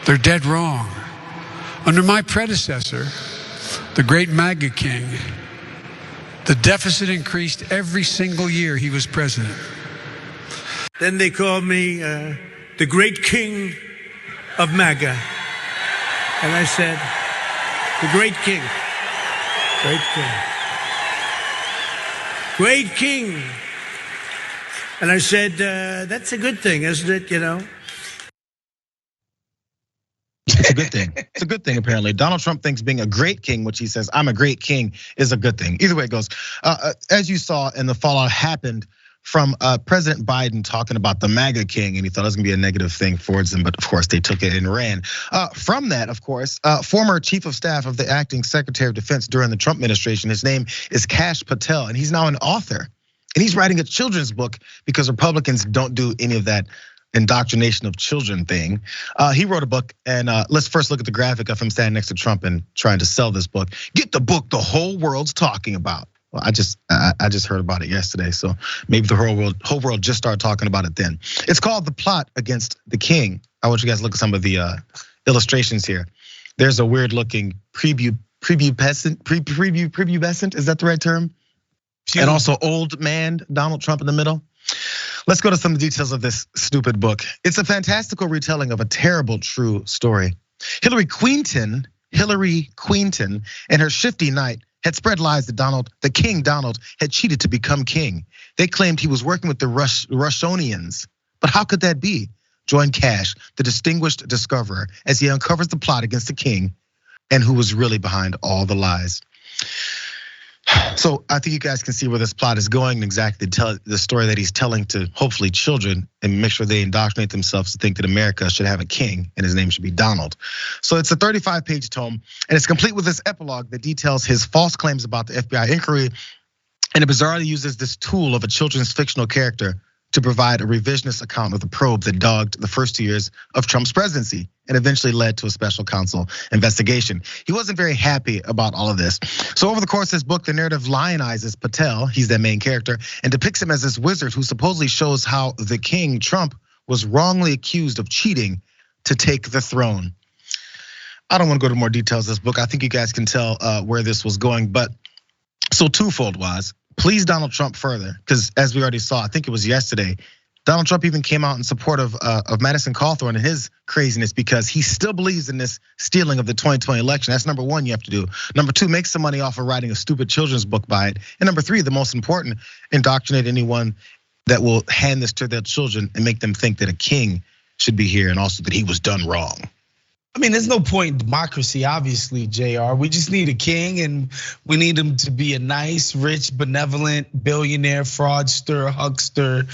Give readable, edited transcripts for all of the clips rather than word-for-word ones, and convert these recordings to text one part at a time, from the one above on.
They're dead wrong. Under my predecessor, the great MAGA king, the deficit increased every single year he was president. Then they called me the great king of MAGA. And I said, the great king. Great king. Great king. And I said, that's a good thing, isn't it, you know? It's a good thing. It's a good thing, apparently. Donald Trump thinks being a great king, which he says, I'm a great king, is a good thing. Either way it goes. As you saw, and the fallout happened from President Biden talking about the MAGA king, and he thought it was gonna be a negative thing towards him, but of course they took it and ran. From that, of course, former chief of staff of the acting Secretary of Defense during the Trump administration, his name is Kash Patel, and he's now an author. And he's writing a children's book because Republicans don't do any of that indoctrination of children thing. He wrote a book, and let's first look at the graphic of him standing next to Trump and trying to sell this book. Get the book the whole world's talking about. Well, I just heard about it yesterday, so maybe the whole world just started talking about it then. It's called The Plot Against the King. I want you guys to look at some of the illustrations here. There's a weird looking preview pubescent, is that the right term? And also old man Donald Trump in the middle. Let's go to some of the details of this stupid book. It's a fantastical retelling of a terrible true story. Hillary Quinton and her shifty knight had spread lies that King Donald had cheated to become king. They claimed he was working with the Russianians. But how could that be? Join Kash, the distinguished discoverer, as he uncovers the plot against the king and who was really behind all the lies. So I think you guys can see where this plot is going and exactly the story that he's telling to hopefully children and make sure they indoctrinate themselves to think that America should have a king and his name should be Donald. So it's a 35-page tome and it's complete with this epilogue that details his false claims about the FBI inquiry, and it bizarrely uses this tool of a children's fictional character to provide a revisionist account of the probe that dogged the first 2 years of Trump's presidency and eventually led to a special counsel investigation. He wasn't very happy about all of this. So over the course of this book, the narrative lionizes Patel, he's the main character, and depicts him as this wizard who supposedly shows how the king, Trump, was wrongly accused of cheating to take the throne. I don't wanna go to more details of this book. I think you guys can tell where this was going, but so twofold wise. Please Donald Trump further, because as we already saw, I think it was yesterday, Donald Trump even came out in support of Madison Cawthorn and his craziness because he still believes in this stealing of the 2020 election. That's number one you have to do. Number two, make some money off of writing a stupid children's book by it. And number three, the most important, indoctrinate anyone that will hand this to their children and make them think that a king should be here and also that he was done wrong. I mean, there's no point in democracy, obviously, JR. We just need a king and we need him to be a nice, rich, benevolent, billionaire, fraudster, huckster,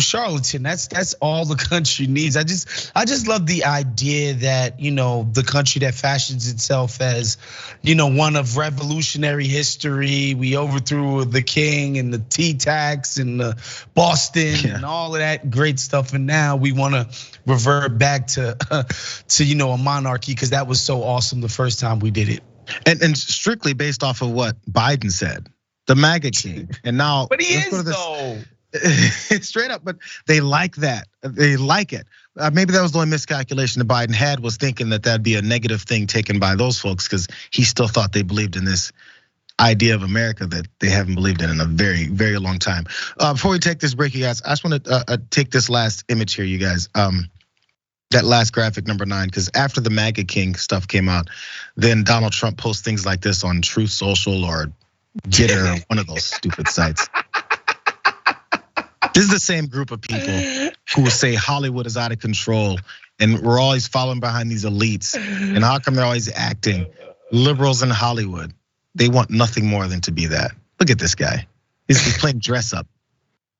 charlatan. That's all the country needs. I just love the idea that, the country that fashions itself as, one of revolutionary history. We overthrew the king and the tea tax and the Boston and all of that great stuff. And now we wanna revert back to a monarchy because that was so awesome the first time we did it. And strictly based off of what Biden said, the MAGA king. And now, but he is though. It's straight up, but they like that. They like it. Maybe that was the only miscalculation that Biden had, was thinking that that'd be a negative thing taken by those folks because he still thought they believed in this idea of America that they haven't believed in a very, very long time. Before we take this break, you guys, I just want to take this last image here, you guys. That last graphic, number 9, because after the MAGA King stuff came out, then Donald Trump posts things like this on Truth Social or Getter, or one of those stupid sites. This is the same group of people who will say Hollywood is out of control and we're always following behind these elites. And how come they're always acting? Liberals in Hollywood, they want nothing more than to be that. Look at this guy. He's playing dress up.